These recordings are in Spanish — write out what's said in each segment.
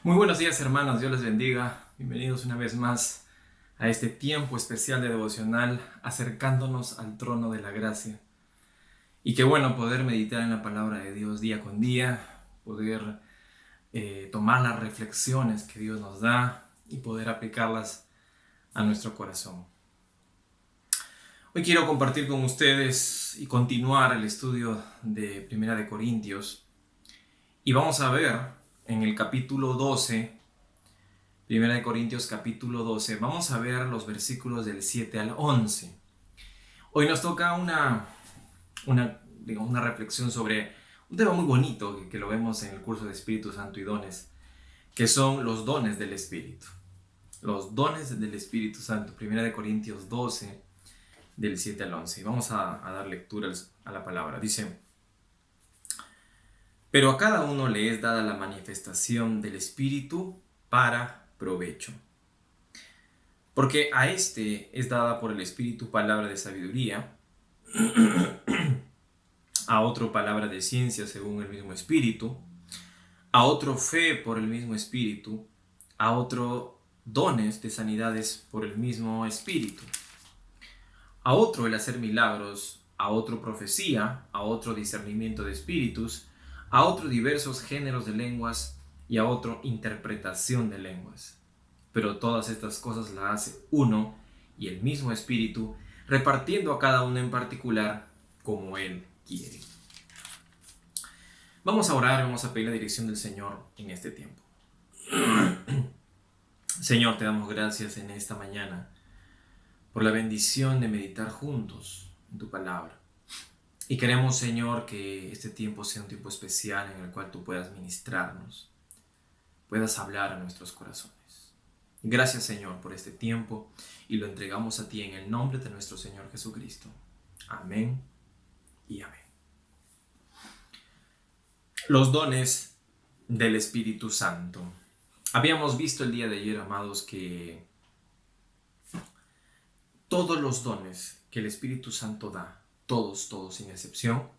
Muy buenos días, hermanos, Dios les bendiga. Bienvenidos una vez más a este tiempo especial de devocional, acercándonos al trono de la gracia. Y qué bueno poder meditar en la palabra de Dios día con día, poder tomar las reflexiones que Dios nos da y poder aplicarlas a nuestro corazón. Hoy quiero compartir con ustedes y continuar el estudio de Primera de Corintios. Y vamos a ver en el capítulo 12, Primera de Corintios capítulo 12, vamos a ver los versículos del 7 al 11. Hoy nos toca una reflexión sobre un tema muy bonito que lo vemos en el curso de Espíritu Santo y dones, que son los dones del Espíritu. Los dones del Espíritu Santo, Primera de Corintios 12, del 7 al 11. Vamos a dar lectura a la palabra. Dice: pero a cada uno le es dada la manifestación del Espíritu para provecho. Porque a este es dada por el Espíritu palabra de sabiduría, a otro palabra de ciencia según el mismo Espíritu, a otro fe por el mismo Espíritu, a otro dones de sanidades por el mismo Espíritu, a otro el hacer milagros, a otro profecía, a otro discernimiento de espíritus, a otro diversos géneros de lenguas y a otro interpretación de lenguas. Pero todas estas cosas las hace uno y el mismo Espíritu, repartiendo a cada uno en particular como Él quiere. Vamos a orar, vamos a pedir la dirección del Señor en este tiempo. Señor, te damos gracias en esta mañana por la bendición de meditar juntos en tu palabra. Y queremos, Señor, que este tiempo sea un tiempo especial en el cual tú puedas ministrarnos, puedas hablar a nuestros corazones. Gracias, Señor, por este tiempo y lo entregamos a ti en el nombre de nuestro Señor Jesucristo. Amén y amén. Los dones del Espíritu Santo. Habíamos visto el día de ayer, amados, que todos los dones que el Espíritu Santo da, todos sin excepción,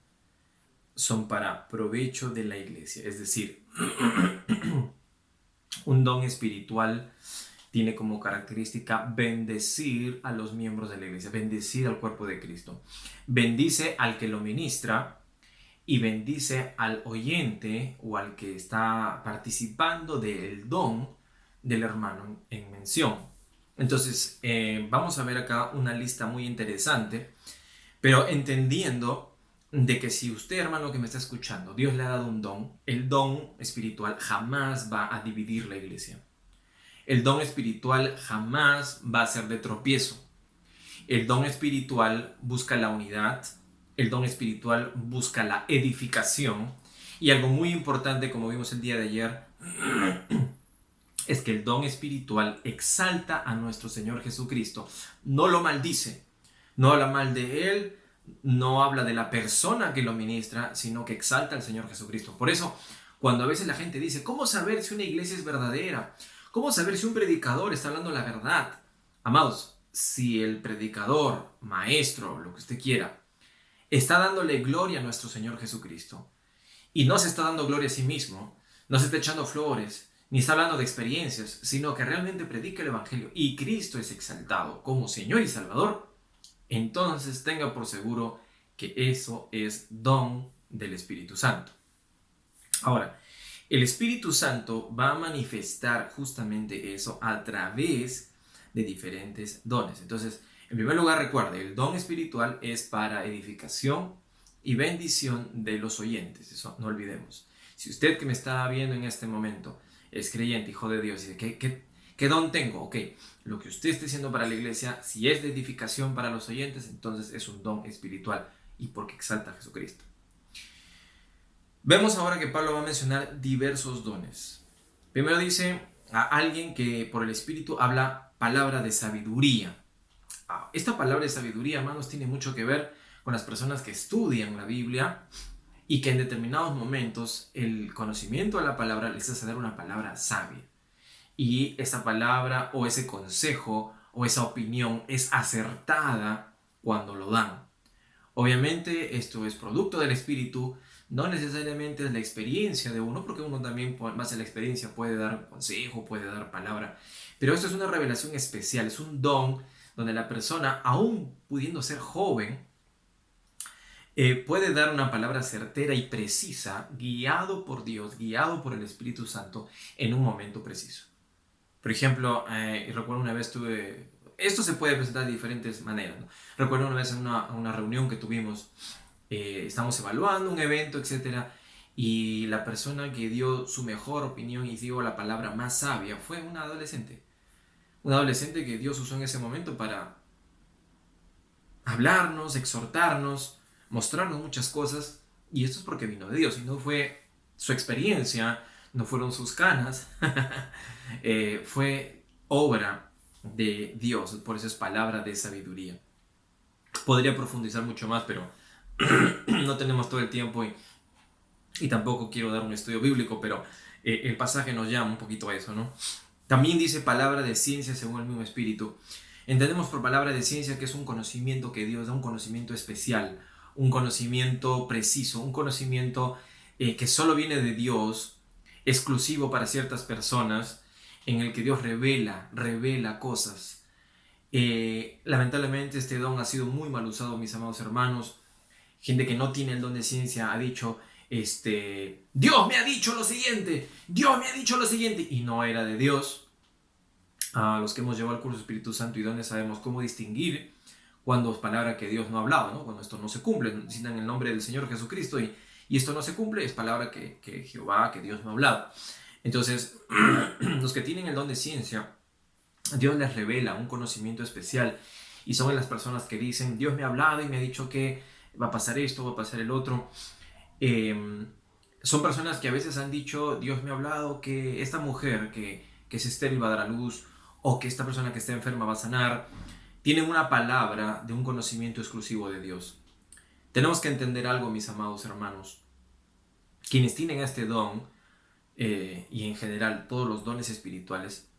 son para provecho de la iglesia. Es decir, un don espiritual tiene como característica bendecir a los miembros de la iglesia, bendecir al cuerpo de Cristo. Bendice al que lo ministra y bendice al oyente o al que está participando del don del hermano en mención. Entonces, vamos a ver acá una lista muy interesante, pero entendiendo de que si usted, hermano que me está escuchando, Dios le ha dado un don, el don espiritual jamás va a dividir la iglesia. El don espiritual jamás va a ser de tropiezo. El don espiritual busca la unidad, el don espiritual busca la edificación, y algo muy importante, como vimos el día de ayer, es que el don espiritual exalta a nuestro Señor Jesucristo, no lo maldice, no habla mal de Él, no habla de la persona que lo ministra, sino que exalta al Señor Jesucristo. Por eso, cuando a veces la gente dice, ¿cómo saber si una iglesia es verdadera? ¿Cómo saber si un predicador está hablando la verdad? Amados, si el predicador, maestro, lo que usted quiera, está dándole gloria a nuestro Señor Jesucristo y no se está dando gloria a sí mismo, no se está echando flores, ni está hablando de experiencias, sino que realmente predica el Evangelio y Cristo es exaltado como Señor y Salvador, entonces tenga por seguro que eso es don del Espíritu Santo. Ahora, el Espíritu Santo va a manifestar justamente eso a través de diferentes dones. Entonces, en primer lugar, recuerde, el don espiritual es para edificación y bendición de los oyentes. Eso no olvidemos. Si usted que me está viendo en este momento es creyente, hijo de Dios, y dice, ¿qué don tengo? Ok, lo que usted esté haciendo para la iglesia, si es de edificación para los oyentes, entonces es un don espiritual y porque exalta a Jesucristo. Vemos ahora que Pablo va a mencionar diversos dones. Primero dice a alguien que por el Espíritu habla palabra de sabiduría. Esta palabra de sabiduría, hermanos, tiene mucho que ver con las personas que estudian la Biblia y que en determinados momentos el conocimiento de la palabra les hace dar una palabra sabia. Y esa palabra o ese consejo o esa opinión es acertada cuando lo dan. Obviamente esto es producto del Espíritu, no necesariamente es la experiencia de uno, porque uno también, por base a la experiencia, puede dar consejo, puede dar palabra, pero esto es una revelación especial, es un don donde la persona, aún pudiendo ser joven, puede dar una palabra certera y precisa, guiado por Dios, guiado por el Espíritu Santo, en un momento preciso. Por ejemplo, recuerdo una vez tuve... Esto se puede presentar de diferentes maneras, ¿no? Recuerdo una vez en una reunión que tuvimos, estamos evaluando un evento, etcétera, y la persona que dio su mejor opinión y dio la palabra más sabia fue una adolescente. Una adolescente que Dios usó en ese momento para hablarnos, exhortarnos, mostrarnos muchas cosas, y esto es porque vino de Dios, y no fue su experiencia, no fueron sus canas, fue obra de Dios, por eso es palabra de sabiduría. Podría profundizar mucho más, pero no tenemos todo el tiempo y tampoco quiero dar un estudio bíblico, pero el pasaje nos llama un poquito a eso, ¿no? También dice palabra de ciencia según el mismo Espíritu. Entendemos por palabra de ciencia que es un conocimiento que Dios da, un conocimiento especial, un conocimiento preciso, un conocimiento que solo viene de Dios, exclusivo para ciertas personas, en el que Dios revela cosas. Lamentablemente este don ha sido muy mal usado, mis amados hermanos. Gente que no tiene el don de ciencia ha dicho, Dios me ha dicho lo siguiente, Dios me ha dicho lo siguiente, y no era de Dios. A los que hemos llevado el curso Espíritu Santo y dones sabemos cómo distinguir cuando es palabra que Dios no ha hablado, ¿no? Cuando esto no se cumple, citan el nombre del Señor Jesucristo y esto no se cumple, es palabra que Jehová, que Dios no ha hablado. Entonces, los que tienen el don de ciencia, Dios les revela un conocimiento especial y son las personas que dicen, Dios me ha hablado y me ha dicho que va a pasar esto, va a pasar el otro. Son personas que a veces han dicho, Dios me ha hablado que esta mujer que es estéril va a dar a luz, o que esta persona que está enferma va a sanar. Tienen una palabra de un conocimiento exclusivo de Dios. Tenemos que entender algo, mis amados hermanos. Quienes tienen este don, y en general todos los dones espirituales,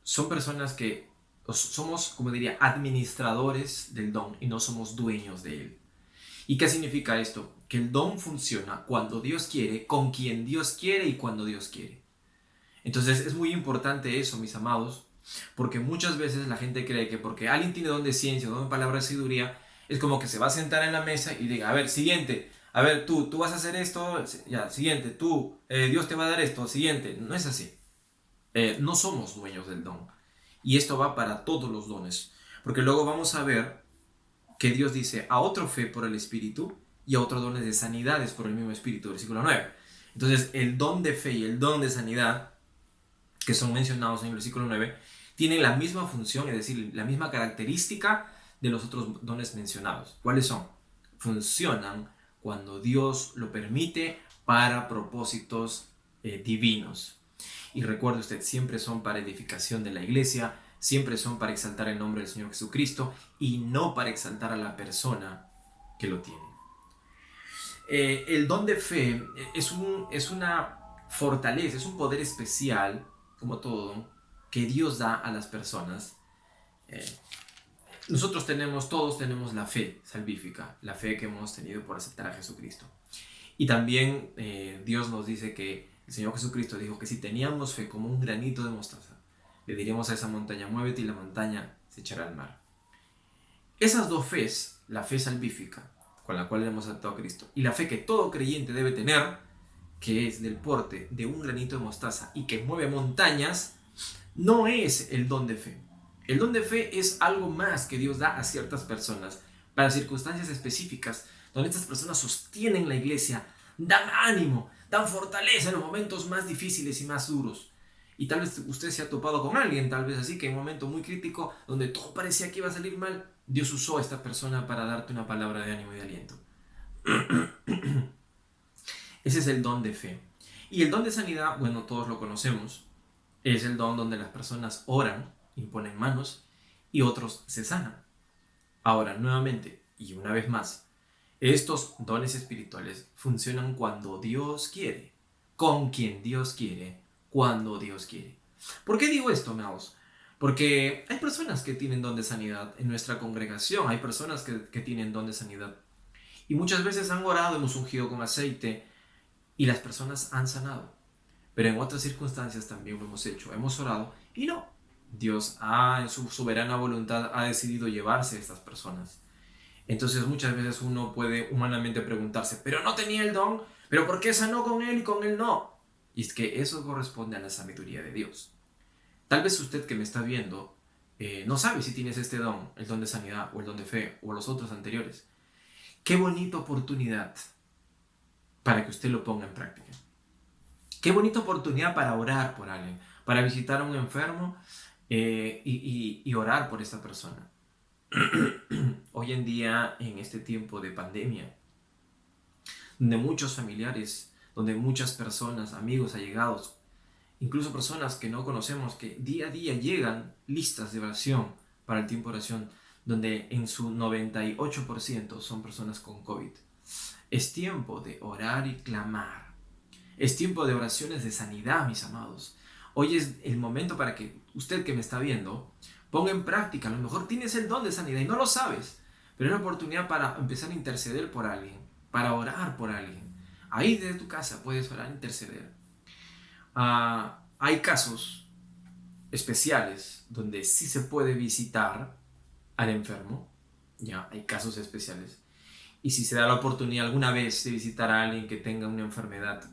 son personas que somos, como diría, administradores del don y no somos dueños de él. ¿Y qué significa esto? Que el don funciona cuando Dios quiere, con quien Dios quiere y cuando Dios quiere. Entonces es muy importante eso, mis amados, porque muchas veces la gente cree que porque alguien tiene don de ciencia, don de palabra de sabiduría, es como que se va a sentar en la mesa y diga, a ver, siguiente, a ver, tú vas a hacer esto, ya, siguiente, tú, Dios te va a dar esto, siguiente. No es así. No somos dueños del don. Y esto va para todos los dones. Porque luego vamos a ver que Dios dice a otro fe por el Espíritu y a otro dones de sanidades por el mismo Espíritu, versículo 9. Entonces el don de fe y el don de sanidad, que son mencionados en el versículo 9, tienen la misma función, es decir, la misma característica de los otros dones mencionados. ¿Cuáles son? Funcionan cuando Dios lo permite para propósitos divinos. Y recuerde usted, siempre son para edificación de la iglesia, siempre son para exaltar el nombre del Señor Jesucristo y no para exaltar a la persona que lo tiene. El don de fe es una fortaleza, es un poder especial, como todo, que Dios da a las personas. Nosotros todos tenemos la fe salvífica, la fe que hemos tenido por aceptar a Jesucristo. Y también Dios nos dice que el Señor Jesucristo dijo que si teníamos fe como un granito de mostaza, le diríamos a esa montaña, muévete, y la montaña se echará al mar. Esas dos fes, la fe salvífica, con la cual hemos aceptado a Cristo, y la fe que todo creyente debe tener, que es del porte de un granito de mostaza y que mueve montañas, no es el don de fe. El don de fe es algo más que Dios da a ciertas personas para circunstancias específicas, donde estas personas sostienen la iglesia, dan ánimo, dan fortaleza en los momentos más difíciles y más duros. Y tal vez usted se ha topado con alguien, tal vez así, que en un momento muy crítico, donde todo parecía que iba a salir mal, Dios usó a esta persona para darte una palabra de ánimo y de aliento. Ese es el don de fe. Y el don de sanidad, bueno, todos lo conocemos. Es el don donde las personas oran, imponen manos y otros se sanan. Ahora, nuevamente, y una vez más, estos dones espirituales funcionan cuando Dios quiere, con quien Dios quiere, cuando Dios quiere. ¿Por qué digo esto, amados? Porque hay personas que tienen don de sanidad en nuestra congregación, hay personas que tienen don de sanidad. Y muchas veces han orado, hemos ungido con aceite y las personas han sanado. Pero en otras circunstancias también lo hemos hecho. Hemos orado y no. Dios en su soberana voluntad ha decidido llevarse a estas personas. Entonces muchas veces uno puede humanamente preguntarse, pero no tenía el don, pero ¿por qué sanó con él y con él no? Y es que eso corresponde a la sabiduría de Dios. Tal vez usted que me está viendo no sabe si tienes este don, el don de sanidad o el don de fe o los otros anteriores. Qué bonita oportunidad para que usted lo ponga en práctica. Qué bonita oportunidad para orar por alguien, para visitar a un enfermo y orar por esta persona. Hoy en día, en este tiempo de pandemia, donde muchos familiares, donde muchas personas, amigos, allegados, incluso personas que no conocemos, que día a día llegan listas de oración para el tiempo de oración, donde en su 98% son personas con COVID. Es tiempo de orar y clamar. Es tiempo de oraciones de sanidad, mis amados. Hoy es el momento para que usted que me está viendo ponga en práctica. A lo mejor tienes el don de sanidad y no lo sabes, pero es una oportunidad para empezar a interceder por alguien, para orar por alguien. Ahí desde tu casa puedes orar e interceder. Hay casos especiales donde sí se puede visitar al enfermo. Ya, hay casos especiales. Y si se da la oportunidad alguna vez de visitar a alguien que tenga una enfermedad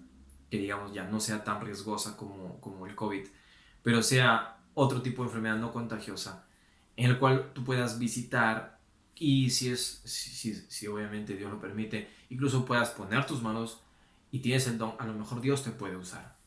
que digamos ya no sea tan riesgosa como el COVID, pero sea otro tipo de enfermedad no contagiosa, en el cual tú puedas visitar y si obviamente Dios lo permite, incluso puedas poner tus manos y tienes el don, a lo mejor Dios te puede usar.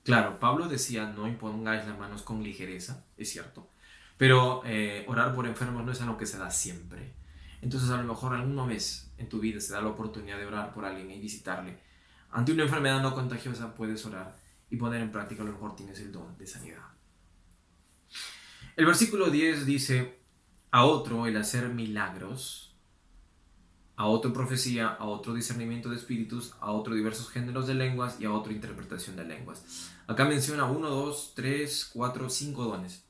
Claro, Pablo decía no impongáis las manos con ligereza, es cierto, pero orar por enfermos no es algo que se da siempre. Entonces a lo mejor alguna vez en tu vida se da la oportunidad de orar por alguien y visitarle. Ante una enfermedad no contagiosa puedes orar y poner en práctica, a lo mejor tienes el don de sanidad. El versículo 10 dice, a otro el hacer milagros, a otro profecía, a otro discernimiento de espíritus, a otro diversos géneros de lenguas y a otro interpretación de lenguas. Acá menciona 1, 2, 3, 4, 5 dones.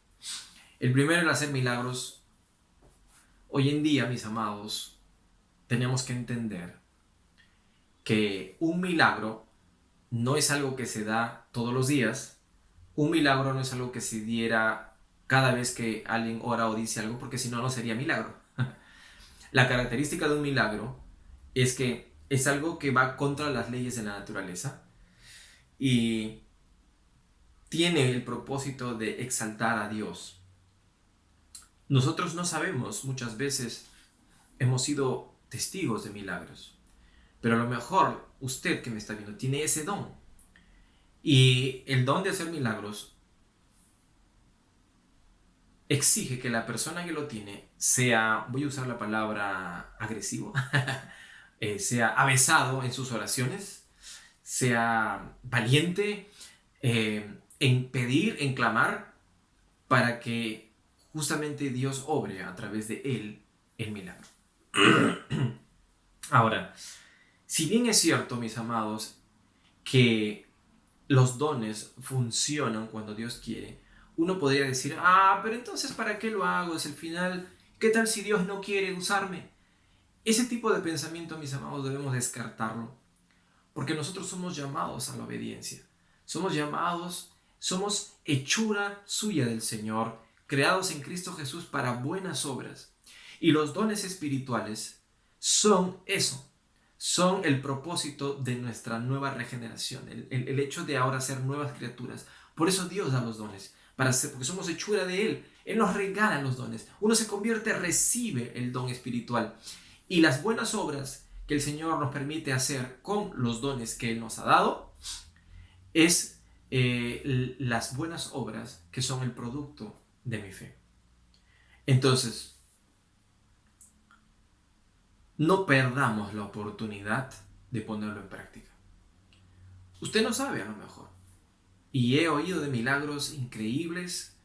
El primero, el hacer milagros. Hoy en día, mis amados, tenemos que entender que un milagro no es algo que se da todos los días. Un milagro no es algo que se diera cada vez que alguien ora o dice algo, porque si no, no sería milagro. La característica de un milagro es que es algo que va contra las leyes de la naturaleza y tiene el propósito de exaltar a Dios. Nosotros no sabemos, muchas veces hemos sido testigos de milagros, pero a lo mejor usted que me está viendo tiene ese don. Y el don de hacer milagros exige que la persona que lo tiene sea, voy a usar la palabra agresivo, sea avesado en sus oraciones, sea valiente en pedir, en clamar, para que justamente Dios obre a través de él el milagro. Ahora, si bien es cierto, mis amados, que los dones funcionan cuando Dios quiere, uno podría decir, pero entonces ¿para qué lo hago? Es el final, ¿qué tal si Dios no quiere usarme? Ese tipo de pensamiento, mis amados, debemos descartarlo, porque nosotros somos llamados a la obediencia, somos hechura suya del Señor, creados en Cristo Jesús para buenas obras, y los dones espirituales son eso, son el propósito de nuestra nueva regeneración, el hecho de ahora ser nuevas criaturas. Por eso Dios da los dones, porque somos hechura de Él. Él nos regala los dones. Uno se convierte, recibe el don espiritual. Y las buenas obras que el Señor nos permite hacer con los dones que Él nos ha dado, es las buenas obras que son el producto de mi fe. Entonces, no perdamos la oportunidad de ponerlo en práctica. Usted no sabe a lo mejor. Y he oído de milagros increíbles,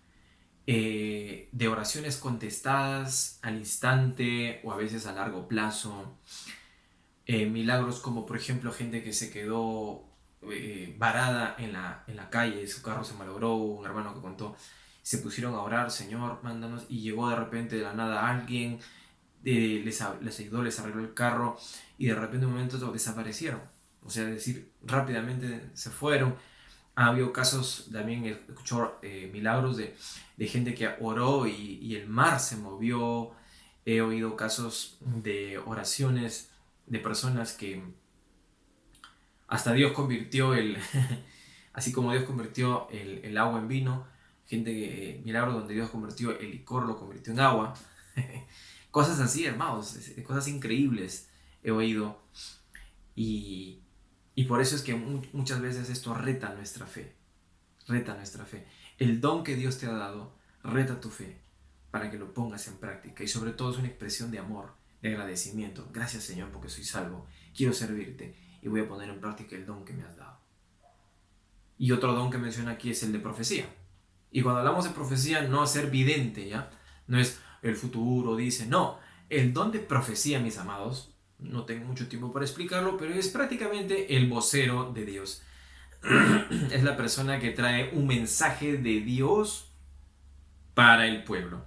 de oraciones contestadas al instante o a veces a largo plazo. Milagros como por ejemplo gente que se quedó varada en la calle, su carro se malogró, un hermano que contó, se pusieron a orar, Señor, mándanos, y llegó de repente de la nada alguien, les ayudó, les arregló el carro y de repente en un momento desaparecieron. O sea, es decir, rápidamente se fueron. Ha habido casos, también he escuchado milagros de gente que oró y el mar se movió. He oído casos de oraciones de personas que hasta Dios convirtió así como Dios convirtió el agua en vino, gente que, milagros donde Dios convirtió el licor, lo convirtió en agua. Cosas así, hermanos, cosas increíbles he oído. Y, y por eso es que muchas veces esto reta nuestra fe. Reta nuestra fe. El don que Dios te ha dado reta tu fe para que lo pongas en práctica. Y sobre todo es una expresión de amor, de agradecimiento. Gracias, Señor, porque soy salvo. Quiero servirte y voy a poner en práctica el don que me has dado. Y otro don que menciona aquí es el de profecía. Y cuando hablamos de profecía, no es ser vidente, ¿ya? No es el futuro, dice, no. El don de profecía, mis amados, no tengo mucho tiempo para explicarlo, pero es prácticamente el vocero de Dios. Es la persona que trae un mensaje de Dios para el pueblo.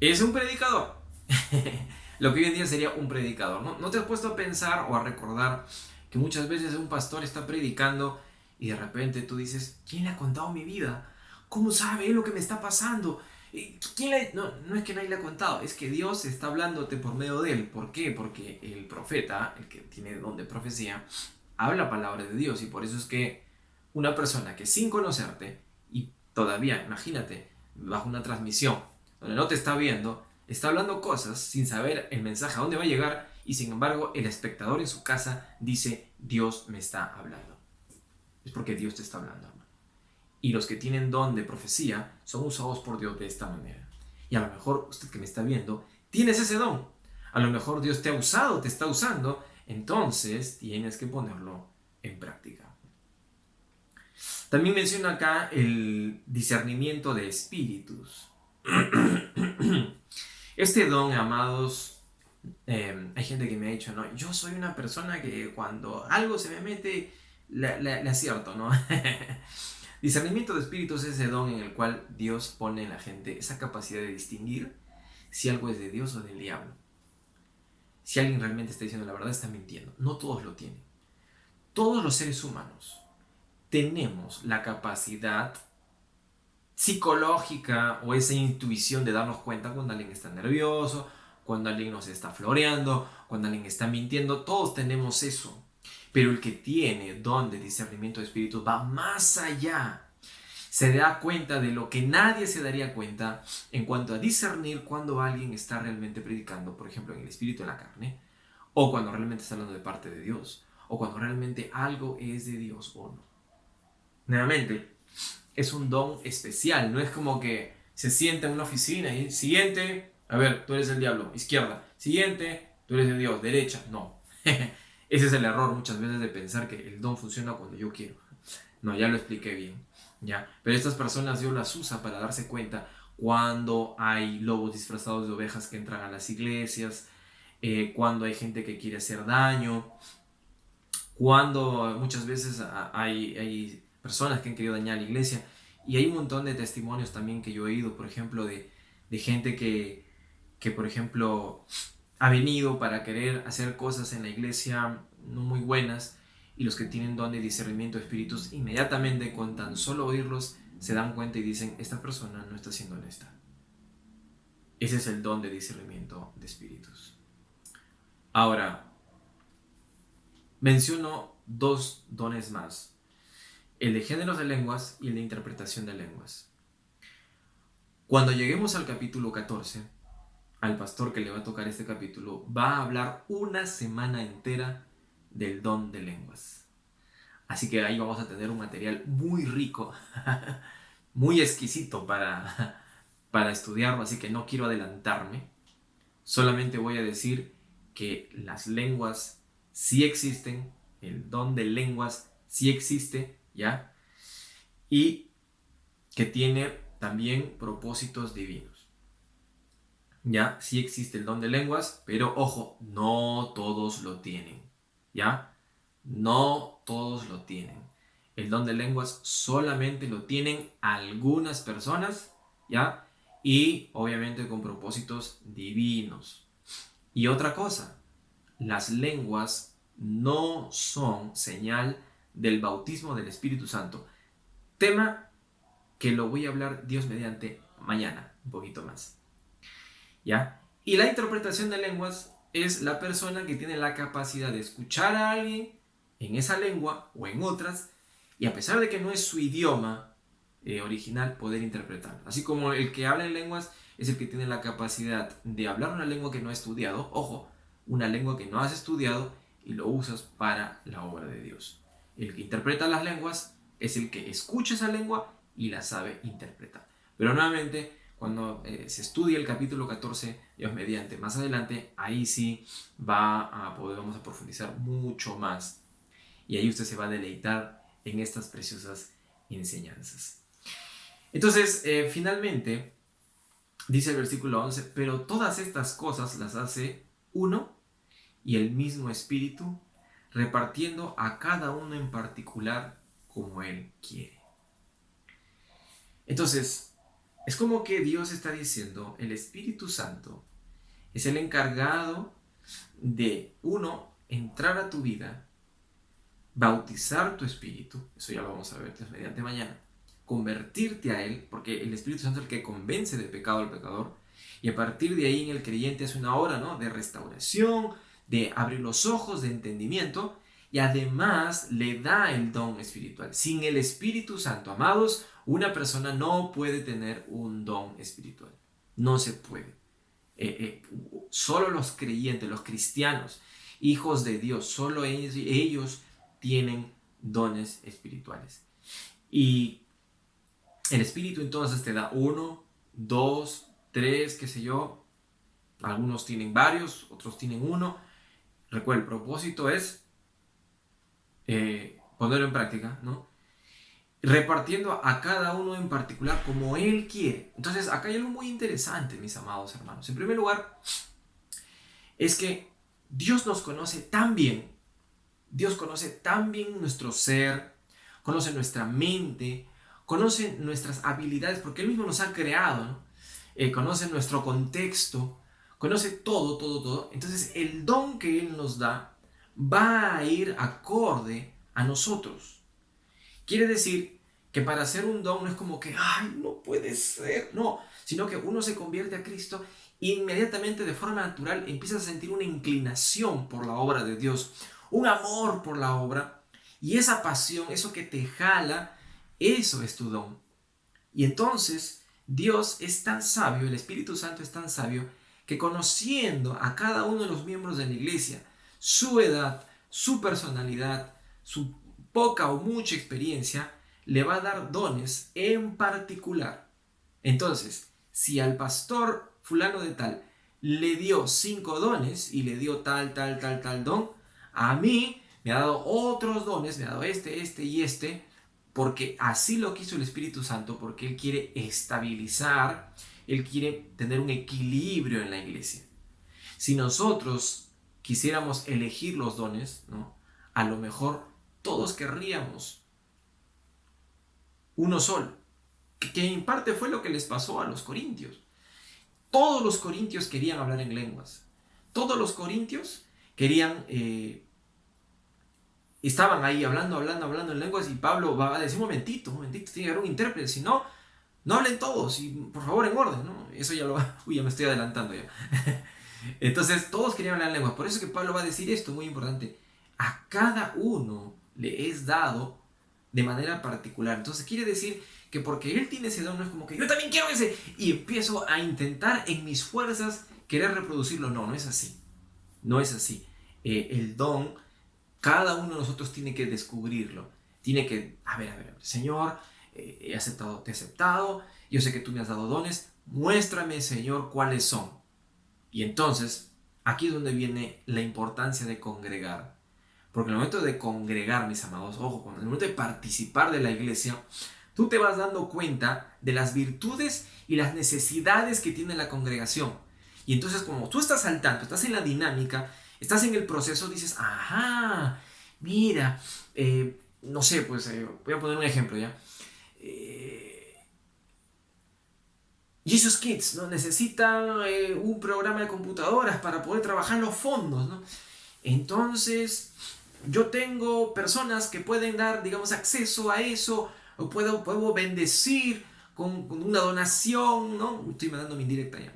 Es un predicador. Lo que hoy en día sería un predicador. ¿No te has puesto a pensar o a recordar que muchas veces un pastor está predicando y de repente tú dices, ¿quién le ha contado mi vida? ¿Cómo sabe lo que me está pasando? No es que nadie le ha contado, es que Dios está hablándote por medio de él. ¿Por qué? Porque el profeta, el que tiene don de profecía, habla palabra de Dios, y por eso es que una persona que sin conocerte y todavía, imagínate, bajo una transmisión donde no te está viendo, está hablando cosas sin saber el mensaje a dónde va a llegar, y sin embargo el espectador en su casa dice, Dios me está hablando. Es porque Dios te está hablando, hermano. Y los que tienen don de profecía son usados por Dios de esta manera. Y a lo mejor usted que me está viendo, tienes ese don. A lo mejor Dios te ha usado, te está usando, entonces tienes que ponerlo en práctica. También menciona acá el discernimiento de espíritus. Este don, amados, hay gente que me ha dicho, no, yo soy una persona que cuando algo se me mete, le acierto, ¿no? Discernimiento de espíritus es ese don en el cual Dios pone en la gente esa capacidad de distinguir si algo es de Dios o del diablo. Si alguien realmente está diciendo la verdad, está mintiendo. No todos lo tienen. Todos los seres humanos tenemos la capacidad psicológica o esa intuición de darnos cuenta cuando alguien está nervioso, cuando alguien nos está floreando, cuando alguien está mintiendo. Todos tenemos eso. Pero el que tiene don de discernimiento de espíritus va más allá. Se da cuenta de lo que nadie se daría cuenta en cuanto a discernir cuando alguien está realmente predicando, por ejemplo, en el espíritu de la carne, o cuando realmente está hablando de parte de Dios, o cuando realmente algo es de Dios o no. Nuevamente, es un don especial. No es como que se sienta en una oficina y siguiente, a ver, tú eres el diablo, izquierda, siguiente, tú eres de Dios, derecha. No. Ese es el error muchas veces de pensar que el don funciona cuando yo quiero. No, ya lo expliqué bien, ¿ya? Pero estas personas Dios las usa para darse cuenta cuando hay lobos disfrazados de ovejas que entran a las iglesias, cuando hay gente que quiere hacer daño, cuando muchas veces hay personas que han querido dañar la iglesia. Y hay un montón de testimonios también que yo he oído, por ejemplo, de gente que, por ejemplo, ha venido para querer hacer cosas en la iglesia no muy buenas, y los que tienen don de discernimiento de espíritus inmediatamente con tan solo oírlos se dan cuenta y dicen, esta persona no está siendo honesta. Ese es el don de discernimiento de espíritus. Ahora, menciono dos dones más: el de géneros de lenguas y el de interpretación de lenguas. Cuando lleguemos al capítulo 14, al pastor que le va a tocar este capítulo va a hablar una semana entera del don de lenguas. Así que ahí vamos a tener un material muy rico, muy exquisito para estudiarlo, así que no quiero adelantarme. Solamente voy a decir que las lenguas sí existen, el don de lenguas sí existe, ¿ya? Y que tiene también propósitos divinos. ¿Ya? Sí existe el don de lenguas, pero ojo, no todos lo tienen, ¿ya? No todos lo tienen. El don de lenguas solamente lo tienen algunas personas, ¿ya? y obviamente con propósitos divinos. Y otra cosa, las lenguas no son señal del bautismo del Espíritu Santo. Tema que lo voy a hablar Dios mediante mañana, un poquito más. ¿Ya? Y la interpretación de lenguas es la persona que tiene la capacidad de escuchar a alguien en esa lengua o en otras, y a pesar de que no es su idioma original, poder interpretarlo. Así como el que habla en lenguas es el que tiene la capacidad de hablar una lengua que no ha estudiado, ojo, una lengua que no has estudiado y lo usas para la obra de Dios. El que interpreta las lenguas es el que escucha esa lengua y la sabe interpretar. Pero nuevamente, cuando se estudie el capítulo 14, Dios mediante, más adelante, ahí sí vamos a profundizar mucho más. Y ahí usted se va a deleitar en estas preciosas enseñanzas. Entonces, finalmente, dice el versículo 11, pero todas estas cosas las hace uno y el mismo Espíritu, repartiendo a cada uno en particular como Él quiere. Entonces, es como que Dios está diciendo, el Espíritu Santo es el encargado de, uno, entrar a tu vida, bautizar tu espíritu, eso ya lo vamos a ver mediante mañana, convertirte a Él, porque el Espíritu Santo es el que convence de pecado al pecador, y a partir de ahí en el creyente es una obra, ¿no?, de restauración, de abrir los ojos, de entendimiento, y además le da el don espiritual. Sin el Espíritu Santo, amados, una persona no puede tener un don espiritual. No se puede. Solo los creyentes, los cristianos, hijos de Dios, solo ellos tienen dones espirituales. Y el Espíritu entonces te da 1, 2, 3, qué sé yo. Algunos tienen varios, otros tienen uno. Recuerda, el propósito es ponerlo en práctica, ¿no? Repartiendo a cada uno en particular como Él quiere. Entonces, acá hay algo muy interesante, mis amados hermanos. En primer lugar, es que Dios nos conoce tan bien. Dios conoce tan bien nuestro ser, conoce nuestra mente, conoce nuestras habilidades, porque Él mismo nos ha creado, ¿no? Conoce nuestro contexto, conoce todo, todo, todo. Entonces, el don que Él nos da va a ir acorde a nosotros. Quiere decir que para hacer un don no es como que, ay, no puede ser, no, sino que uno se convierte a Cristo e inmediatamente de forma natural empieza a sentir una inclinación por la obra de Dios, un amor por la obra, y esa pasión, eso que te jala, eso es tu don. Y entonces Dios es tan sabio, el Espíritu Santo es tan sabio, que conociendo a cada uno de los miembros de la iglesia, su edad, su personalidad, su poca o mucha experiencia, le va a dar dones en particular. Entonces, si al pastor fulano de tal le dio 5 dones y le dio tal don, a mí me ha dado otros dones, me ha dado este y este, porque así lo quiso el Espíritu Santo, porque Él quiere estabilizar, Él quiere tener un equilibrio en la iglesia. Si nosotros quisiéramos elegir los dones, ¿no?, a lo mejor todos querríamos uno solo, que en parte fue lo que les pasó a los corintios. Todos los corintios querían hablar en lenguas. Todos los corintios querían, estaban ahí hablando en lenguas, y Pablo va a decir, un momentito, tiene que haber un intérprete, si no, no hablen todos, y por favor en orden, ¿no? Eso ya lo va, ya me estoy adelantando ya. Entonces todos querían hablar en lenguas, por eso es que Pablo va a decir esto, muy importante, a cada uno le es dado de manera particular. Entonces quiere decir que porque él tiene ese don, no es como que yo también quiero ese y empiezo a intentar en mis fuerzas querer reproducirlo. No, no es así. No es así. El don, cada uno de nosotros tiene que descubrirlo. Tiene que, a ver, Señor, te he aceptado, yo sé que tú me has dado dones, muéstrame, Señor, cuáles son. Y entonces, aquí es donde viene la importancia de congregar. Porque en el momento de congregar, mis amados, ojo, en el momento de participar de la iglesia, tú te vas dando cuenta de las virtudes y las necesidades que tiene la congregación. Y entonces, como tú estás al tanto, estás en la dinámica, estás en el proceso, dices, ajá, mira, no sé, pues voy a poner un ejemplo ya. Jesus Kids, ¿no? Necesitan un programa de computadoras para poder trabajar los fondos, ¿no? Entonces, yo tengo personas que pueden dar, digamos, acceso a eso, o puedo bendecir con una donación, ¿no? Estoy mandando mi indirecta ya.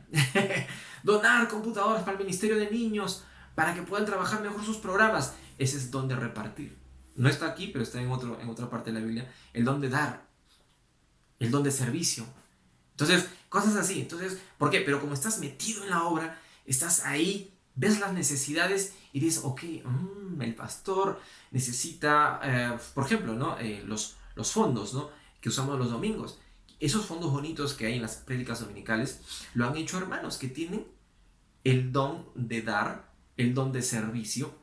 Donar computadoras para el Ministerio de Niños, para que puedan trabajar mejor sus programas. Ese es don de repartir. No está aquí, pero está en otra parte de la Biblia. El don de dar, el don de servicio. Entonces, cosas así. Entonces, ¿por qué? Pero como estás metido en la obra, estás ahí, ves las necesidades y dices, ok, el pastor necesita, por ejemplo, ¿no? Los fondos, ¿no? Que usamos los domingos. Esos fondos bonitos que hay en las prédicas dominicales lo han hecho hermanos que tienen el don de dar, el don de servicio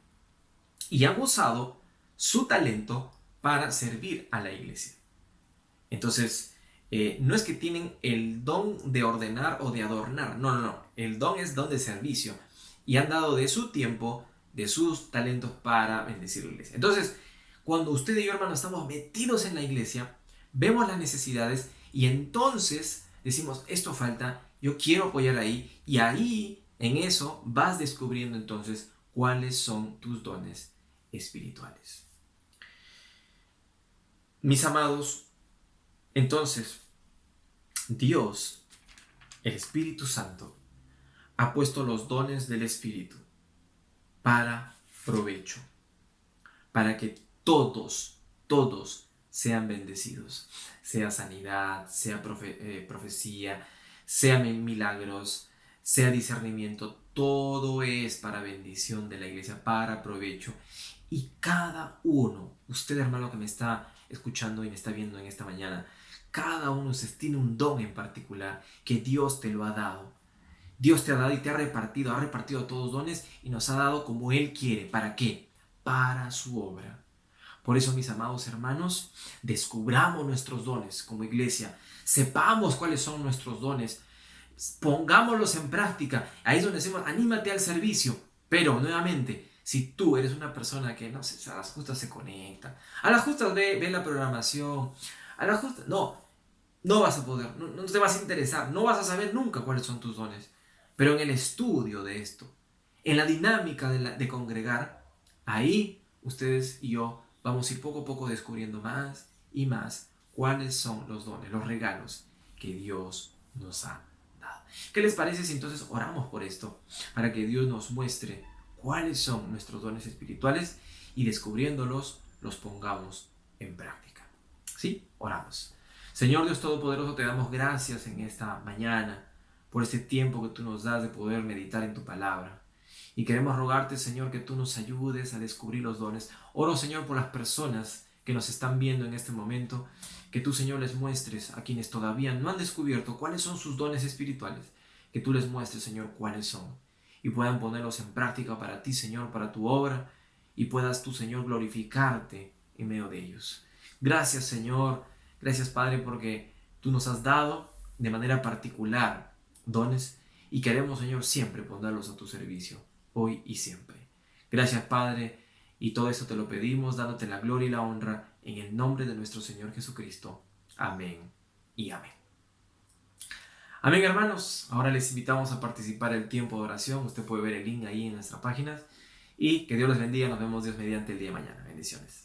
y han usado su talento para servir a la iglesia. Entonces, no es que tienen el don de ordenar o de adornar, no. El don es don de servicio y han dado de su tiempo, de sus talentos para bendecir la iglesia. Entonces, cuando usted y yo, hermano, estamos metidos en la iglesia, vemos las necesidades y entonces decimos, esto falta, yo quiero apoyar ahí, y ahí, en eso, vas descubriendo entonces cuáles son tus dones espirituales. Mis amados, entonces, Dios, el Espíritu Santo, ha puesto los dones del Espíritu para provecho, para que todos sean bendecidos, sea sanidad, sea profecía, sea milagros, sea discernimiento, todo es para bendición de la iglesia, para provecho. Y cada uno, usted hermano que me está escuchando y me está viendo en esta mañana, cada uno de ustedes tiene un don en particular que Dios te lo ha dado. Dios te ha dado y te ha repartido todos dones y nos ha dado como Él quiere. ¿Para qué? Para su obra. Por eso, mis amados hermanos, descubramos nuestros dones como iglesia, sepamos cuáles son nuestros dones, pongámoslos en práctica. Ahí es donde decimos, anímate al servicio. Pero, nuevamente, si tú eres una persona que, no sé, a las justas se conecta, a las justas ve la programación, a las justas, no vas a poder, no te vas a interesar, no vas a saber nunca cuáles son tus dones. Pero en el estudio de esto, en la dinámica de congregar, ahí ustedes y yo vamos a ir poco a poco descubriendo más y más cuáles son los dones, los regalos que Dios nos ha dado. ¿Qué les parece si entonces oramos por esto? Para que Dios nos muestre cuáles son nuestros dones espirituales y descubriéndolos, los pongamos en práctica. ¿Sí? Oramos. Señor Dios Todopoderoso, te damos gracias en esta mañana por este tiempo que tú nos das de poder meditar en tu palabra. Y queremos rogarte, Señor, que tú nos ayudes a descubrir los dones. Oro, Señor, por las personas que nos están viendo en este momento, que tú, Señor, les muestres a quienes todavía no han descubierto cuáles son sus dones espirituales, que tú les muestres, Señor, cuáles son, y puedan ponerlos en práctica para ti, Señor, para tu obra, y puedas tú, Señor, glorificarte en medio de ellos. Gracias, Señor, gracias, Padre, porque tú nos has dado de manera particular dones, y queremos, Señor, siempre ponerlos a tu servicio, hoy y siempre. Gracias, Padre, y todo eso te lo pedimos, dándote la gloria y la honra, en el nombre de nuestro Señor Jesucristo. Amén y amén. Amén, hermanos. Ahora les invitamos a participar en el tiempo de oración. Usted puede ver el link ahí en nuestras páginas. Y que Dios les bendiga. Nos vemos Dios mediante el día de mañana. Bendiciones.